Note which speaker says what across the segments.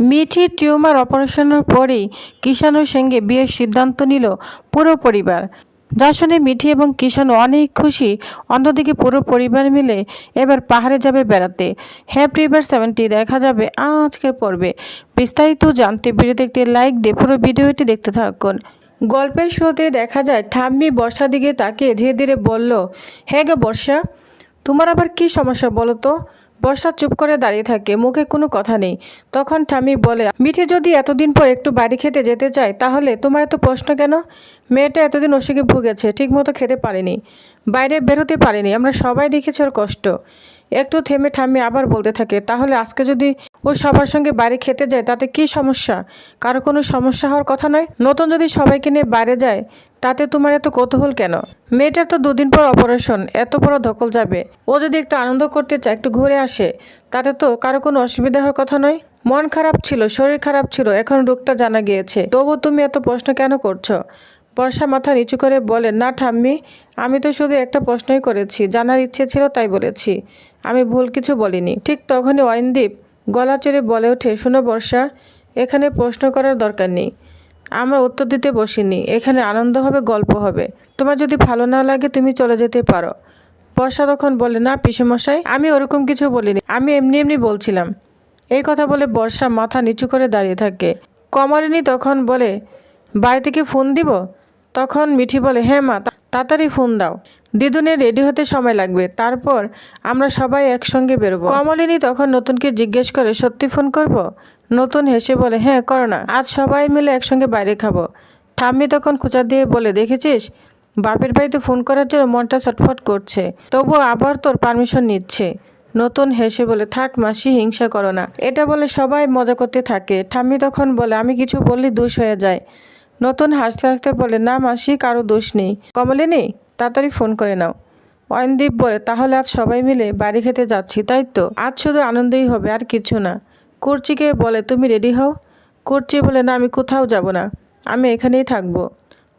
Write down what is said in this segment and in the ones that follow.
Speaker 1: মিঠির tumour অপারেশনের পরেই কিষাণুর সঙ্গে বিয়ের সিদ্ধান্ত নিল পুরো পরিবার। যা শুনে মিঠি এবং কিষাণু অনেক খুশি। অন্যদিকে পুরো পরিবার মিলে এবার পাহাড়ে যাবে বেড়াতে। হ্যাপি রিভার 70 দেখা যাবে আজকের পর্বে। বিস্তারিত জানতে ভিডিওতে একটি লাইক দিয়ে পুরো ভিডিওটি দেখতে থাকুন। গল্পের শুরুতে দেখা যায় ঠাম্মি বর্ষার দিকে তাকিয়ে ধীরে ধীরে বলল, হ্যাঁ গো বর্ষা, তোমার আবার কি সমস্যা বলো তো? বর্ষা চুপ করে দাঁড়িয়ে থাকে, মুখে কোনো কথা নেই। তখন ঠাম্মি বলে, মিঠি যদি এতদিন পর একটু বাড়ি খেতে যেতে চায় তাহলে তোমার এত প্রশ্ন কেন? মেয়েটা এতদিন অসুখে ভুগেছে, ঠিকমতো খেতে পারেনি, বাইরে বেরোতে পারেনি, আমরা সবাই দেখেছি ওর কষ্ট। একটু থেমে ঠাম্মি আবার বলতে থাকে, তাহলে আজকে যদি ও সবার সঙ্গে বাইরে খেতে যায় তাতে কি সমস্যা? কারো কোনো সমস্যা হওয়ার কথা নয়। নতুন যদি সবাইকে নিয়ে বাইরে যায় তাতে তোমার এত কৌতূহল কেন? মেয়েটার তো দুদিন পর অপারেশন, এত বড় ধকল যাবে। ও যদি একটু আনন্দ করতে চায়, একটু ঘুরে আসে, তাতে তো কারো কোনো অসুবিধা হওয়ার কথা নয়। মন খারাপ ছিল, শরীর খারাপ ছিল, এখন রোগটা জানা গিয়েছে, তবু তুমি এত প্রশ্ন কেন করছো? বর্ষা মাথা নিচু করে বলে, না ঠাম্মি, আমি তো শুধু একটা প্রশ্নই করেছি, জানার ইচ্ছে ছিল তাই বলেছি, আমি ভুল কিছু বলিনি। ঠিক তখনই অয়নদীপ গলা চড়ে বলে ওঠে, শোনো বর্ষা, এখানে প্রশ্ন করার দরকার নেই, আমরা উত্তর দিতে বসিনি, এখানে আনন্দ হবে, গল্প হবে, তোমার যদি ভালো না লাগে তুমি চলে যেতে পারো। বর্ষা তখন বলে, না পিসেমশাই, আমি ওরকম কিছু বলিনি, আমি এমনি এমনি বলছিলাম। এই কথা বলে বর্ষা মাথা নিচু করে দাঁড়িয়ে থাকে। কমলিনী তখন বলে, বাড়ি থেকে ফোন দিব? তখন মিঠি বলে, হ্যাঁ মা, তাড়াতাড়ি ফোন দাও, দিদুনের রেডি হতে সময় লাগবে, তারপর আমরা সবাই একসঙ্গে বেরোবো। কমলিনী তখন নতুনকে জিজ্ঞেস করে, সত্যি ফোন করব? নতুন হেসে বলে, হ্যাঁ করো না, আজ সবাই মিলে একসঙ্গে বাইরে খাবো। ঠাম্মি তখন খোঁচা দিয়ে বলে, দেখেছিস, বাপের বাড়িতে ফোন করার জন্য মনটা ছটফট করছে, তবুও আবার তোর পারমিশন নিচ্ছে। নতুন হেসে বলে, থাক মাসি, হিংসা করো না। এটা বলে সবাই মজা করতে থাকে। ঠাম্মি তখন বলে, আমি কিছু বললে দোষ হয়ে যায়। নতুন হাসতে হাসতে বলে, না মাসি, কারো দোষ নেই। কমলিনী, তাড়াতাড়ি ফোন করে নাও। অয়নদীপ বলে, তাহলে আজ সবাই মিলে বাড়ি খেতে যাচ্ছি, তাই তো? আজ শুধু আনন্দই হবে, আর কিছু না। কুর্চিকে বলে, তুমি রেডি হও। কুর্চি বলে, না আমি কোথাও যাব না, আমি এখানেই থাকবো।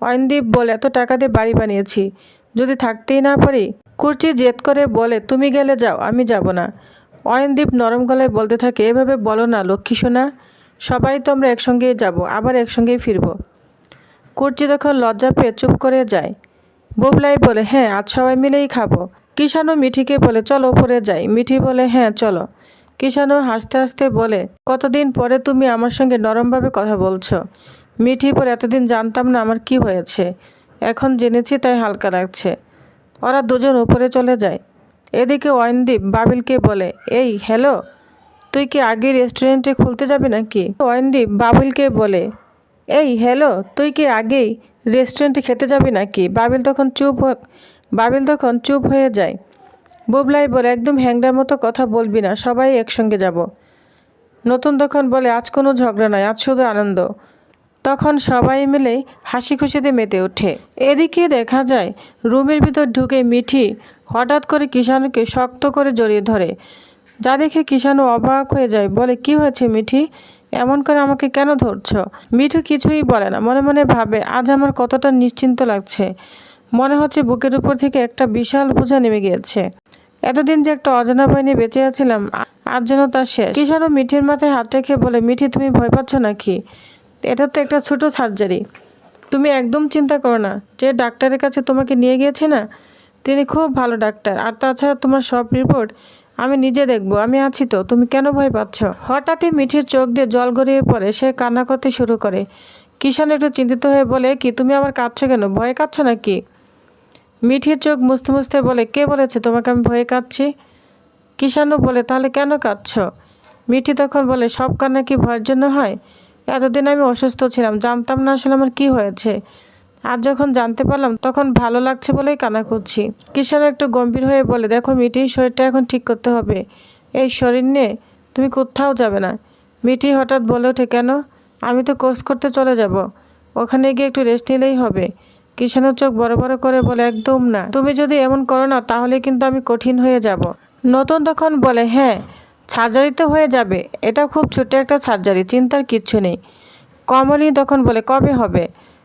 Speaker 1: অয়নদীপ বলে, এত টাকা দিয়ে বাড়ি বানিয়েছি, যদি থাকতেই না পারি? কুর্চি জেদ করে বলে, তুমি গেলে যাও, আমি যাব না। অয়নদীপ নরম গলায় বলতে থাকে, এভাবে বলো না লক্ষ্মী সোনা, সবাই তো আমরা একসঙ্গেই যাব, আবার একসঙ্গেই ফিরবো। কুর্চি তখন লজ্জা পেয়ে চুপ করে যায়। বুবলাই বলে, হ্যাঁ আজ সবাই মিলেই খাবো। কিষাণু মিঠিকে বলে, চলো উপরে যাই। মিঠি বলে, হ্যাঁ চলো। কিষাণু হাসতে হাসতে বলে, কতদিন পরে তুমি আমার সঙ্গে নরমভাবে কথা বলছো। মিঠি বলে, এতদিন জানতাম না আমার কি হয়েছে, এখন জেনেছি তাই হালকা লাগছে। ওরা দুজন উপরে চলে যায়। এদিকে অয়নদীপ বাবিলকে বলে, এই হ্যালো, তুই কি আগে রেস্টুরেন্টে খুলতে যাবি নাকি? অয়নদীপ বাবিলকে বলে, এই হ্যালো, তুই কি আগেই রেস্টুরেন্টে খেতে যাবি নাকি? বাবিল তখন চুপ হয়ে যায়। বুবলাই বলে, একদম হ্যাংডার মতো কথা বলবি না, সবাই একসঙ্গে যাব। নতুন তখন বলে, আজ কোনো ঝগড়া নয়, আজ শুধু আনন্দ। তখন সবাই মিলে হাসি খুশিতে মেতে ওঠে। এদিকে দেখা যায় রুমের ভিতর ঢুকে মিঠি হঠাৎ করে কিষাণুকে শক্ত করে জড়িয়ে ধরে, যা দেখে কিষাণু অবাক হয়ে যায়, বলে, কি হয়েছে মিঠি, এমন করে আমাকে কেন ধরছ? মিঠু কিছুই বলে না, মনে মনে ভাবে, আজ আমার কতটা নিশ্চিন্ত লাগছে, মনে হচ্ছে বুকের উপর থেকে একটা বিশাল বোঝা নেমে গিয়েছে। এতদিন যে একটা অজানা ভয় নিয়ে বেঁচে আছিলাম, আজ যেন তার শেষ। কিষাণু মিঠির মাথায় হাত রেখে বলে, মিঠি তুমি ভয় পাচ্ছ নাকি? এটা তো একটা ছোট সার্জারি, তুমি একদম চিন্তা করো না। যে ডাক্তারের কাছে তোমাকে নিয়ে গিয়েছে না, তিনি খুব ভালো ডাক্তার, আর তাছাড়া তোমার সব রিপোর্ট আমি নিজে দেখবো, আমি আছি তো, তুমি কেন ভয় পাচ্ছ? হঠাৎই মিঠির চোখ দিয়ে জল গড়িয়ে পড়ে, সে কান্না করতে শুরু করে। কিষাণ একটু চিন্তিত হয়ে বলে, কি তুমি আবার কাঁদছো কেন, ভয়ে কাঁদছো নাকি? মিঠির চোখ মুছতে মুছতে বলে, কে বলেছে তোমাকে আমি ভয়ে কাঁদছি? কিষাণও বলে, তাহলে কেন কাঁদছ? মিঠি তখন বলে, সব কান্না কি ভয়ের জন্য হয়? এতদিন আমি অসুস্থ ছিলাম, জানতাম না আসলে আমার কি হয়েছে, আজ যখন জানতে পারলাম তখন ভালো লাগছে বলেই কান্না করছি। কিষাণ একটু গম্ভীর হয়ে বলে, দেখো মিঠি, শরীরটা এখন ঠিক করতে হবে, এই শরীর নিয়ে তুমি কোথাও যাবে না। মিঠি হঠাৎ বলে ওঠে, কেন? আমি তো কোর্স করতে চলে যাব, ওখানে গিয়ে একটু রেস্ট নিলেই হবে। কিষাণের চোখ বড় বড় করে বলে, একদম না, তুমি যদি এমন করো না তাহলে কিন্তু আমি কঠিন হয়ে যাব। নতুন তখন বলে, হ্যাঁ সার্জারি তো হয়ে যাবে, এটা খুব ছোট একটা সার্জারি, চিন্তার কিচ্ছু নেই। কমলিনী তখন বলে, কবে হবে?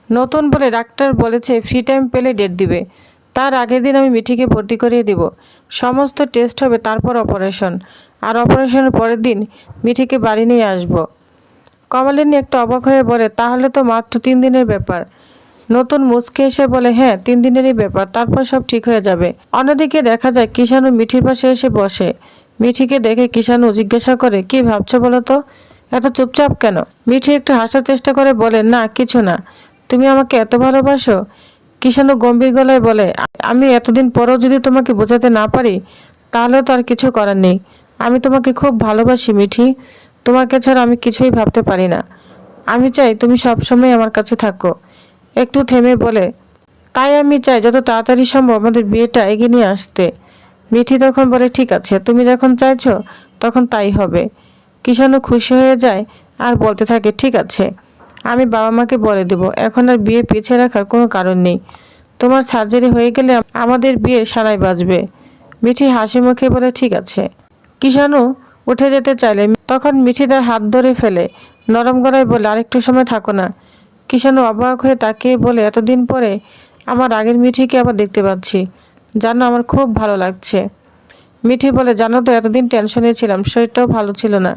Speaker 1: নতুন বলে, ডাক্তার বলেছে ফ্রি টাইম পেলে ডেট দিবে, তার আগের দিন আমি মিঠিকে ভর্তি করিয়ে দিব, সমস্ত টেস্ট হবে, তারপর অপারেশন, আর অপারেশনের পরের দিন মিঠিকে বাড়ি নিয়ে আসবো। কমলিনী একটু অবাক হয়ে বলে, তাহলে তো মাত্র 3 দিনের ব্যাপার। নতুন মুচকে এসে বলে, হ্যাঁ 3 দিনেরই ব্যাপার, তারপর সব ঠিক হয়ে যাবে। অন্যদিকে দেখা যায় কিষানু মিঠির পাশে এসে বসে। মিঠিকে দেখে কিষানু জিজ্ঞাসা করে, কি ভাবছো বলো তো, এত চুপচাপ কেন? মিঠি একটু হাসার চেষ্টা করে বলে, না কিছু না, তুমি আমাকে এত ভালোবাসো? কিষানু গম্ভীর গলায় বলে, আমি এতদিন পরেও যদি তোমাকে বোঝাতে না পারি তাহলে তো আর কিছু করার নেই। আমি তোমাকে খুব ভালোবাসি মিঠি, তোমাকে ছাড়া আমি কিছুই ভাবতে পারি না। আমি চাই তুমি সবসময় আমার কাছে থাকো। একটু থেমে বলে, তাই আমি চাই যত তাড়াতাড়ি সম্ভব আমাদের বিয়েটা এগিয়ে নিয়ে আসতে। মিঠি তখন বলে, ঠিক আছে, তুমি যখন চাইছো তখন তাই হবে। কিষানু খুশি হয়ে যায় আর বলতে থাকে, ঠিক আছে, আমি বাবা মাকে বলে দেব, এখন আর বিয়ে পিছিয়ে রাখার কোনো কারণ নেই। তোমার সার্জারি হয়ে গেলে আমাদের বিয়ে সারাই বাজবে। মিঠি হাসি মুখে বলে, ঠিক আছে। কিষানু উঠে যেতে চাইলে তখন মিঠি তার হাত ধরে ফেলে, নরম গলায় বলে, আরেকটু সময় থাকো না। কিষানু অবাক হয়ে তাকিয়ে বলে, এতদিন পরে আমার আগের মিঠিকে আবার দেখতে পাচ্ছি, জানো আমার খুব ভালো লাগছে। মিঠি বলে, জানো তো এতদিন টেনশনে ছিলাম, শরীরটাও ভালো ছিল না,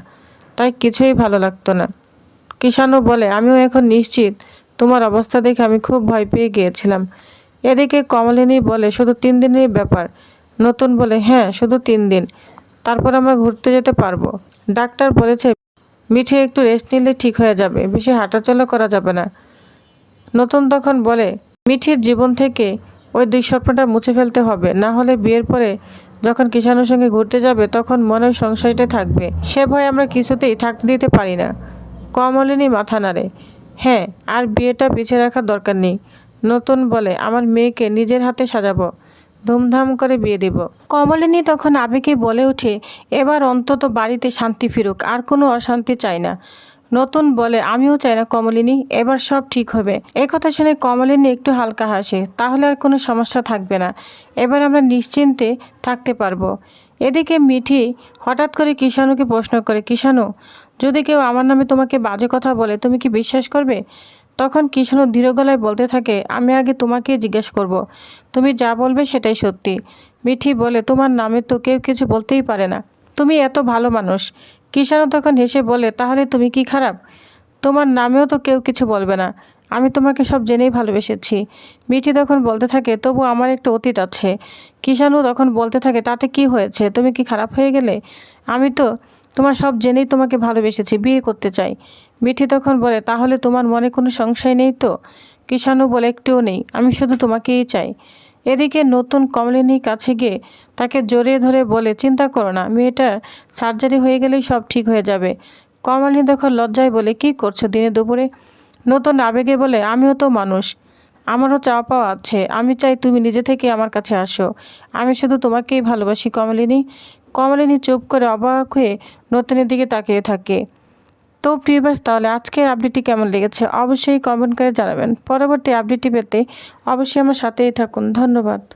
Speaker 1: তাই কিছুই ভালো লাগতো না। কিষানু বলে, আমিও এখন নিশ্চিত, তোমার অবস্থা দেখে আমি খুব ভয় পেয়ে গিয়েছিলাম। এদিকে কমলিনী বলে, শুধু 3 দিনের ব্যাপার। নতুন বলে, হ্যাঁ শুধু 3 দিন, তারপর আমরা ঘুরতে যেতে পারবো। ডাক্তার বলেছে মিঠি একটু রেস্ট নিলে ঠিক হয়ে যাবে, বেশি হাঁটাচলা করা যাবে না। নতুন তখন বলে, মিঠির জীবন থেকে ওই দুঃস্বপ্নটা মুছে ফেলতে হবে, না হলে বিয়ের পরে যখন কিষানুর সঙ্গে ঘুরতে যাবে তখন মনে হয় সংশয়টাই থাকবে, সে ভয় আমরা কিছুতেই থাকতে দিতে পারি না। কমলিনী মাথা নাড়ে, হ্যাঁ আর বিয়েটা পিছিয়ে রাখার দরকার নেই। নতুন বলে, আমার মেয়েকে নিজের হাতে সাজাবো, ধুমধাম করে বিয়ে দেব। কমলিনী তখন আবেগে বলে ওঠে, এবার অন্তত বাড়িতে শান্তি ফিরুক, আর কোনো অশান্তি চাই না। নতুন বলে, আমিও চাই না কমলিনী, এবার সব ঠিক হবে। এই কথা শুনে কমলিনী একটু হালকা হাসে, তাহলে আর কোনো সমস্যা থাকবে না, এবার আমরা নিশ্চিন্তে থাকতে পারবো। এদিকে মিঠি হঠাৎ করে কিষানুকে প্রশ্ন করে, কিষানু, যদি কেউ আমার নামে তোমাকে বাজে কথা বলে তুমি কি বিশ্বাস করবে? তখন কিষানু ধীর গলায় বলতে থাকে, আমি আগে তোমাকে জিজ্ঞেস করব, তুমি যা বলবে সেটাই সত্যি। মিঠি বলে, তোমার নামে তো কেউ কিছু বলতেই পারে না, তুমি এত ভালো মানুষ। কিষানু তখন হেসে বলে, তাহলে তুমি কি খারাপ? তোমার নামেও তো কেউ কিছু বলবে না, আমি তোমাকে সব জেনেই ভালোবেসেছি। মিঠি তখন বলতে থাকে, তবু আমার একটা অতীত আছে। কিষানু তখন বলতে থাকে, তাতে কি হয়েছে, তুমি কি খারাপ হয়ে গেলে? আমি তো তোমার সব জেনেই তোমাকে ভালোবেসেছি, বিয়ে করতে চাই। মিঠি তখন বলে, তাহলে তোমার মনে কোনো সংশয় নেই তো? কিষানু বলে, একটুও নেই, আমি শুধু তোমাকেই চাই। এদিকে নতুন কমলিনীর কাছে গিয়ে তাকে জড়িয়ে ধরে বলে, চিন্তা করো না, মেয়েটার সার্জারি হয়ে গেলেই সব ঠিক হয়ে যাবে। কমলিনী তখন লজ্জায় বলে, কি করছো দিনে দুপুরে? নতুন আবেগে বলে, আমিও তো মানুষ, আমারও চাওয়া পাওয়া আছে, আমি চাই তুমি নিজে থেকে আমার কাছে আসো, আমি শুধু তোমাকেই ভালোবাসি কমলিনী। কমলিনী চুপ করে অবাক হয়ে নতুনের দিকে তাকিয়ে থাকে। তো প্রিভিয়াস, তাহলে আজকের আপডেটটি কেমন লেগেছে অবশ্যই কমেন্ট করে জানাবেন। পরবর্তী আপডেটটি পেতে অবশ্যই আমার সাথেই থাকুন। ধন্যবাদ।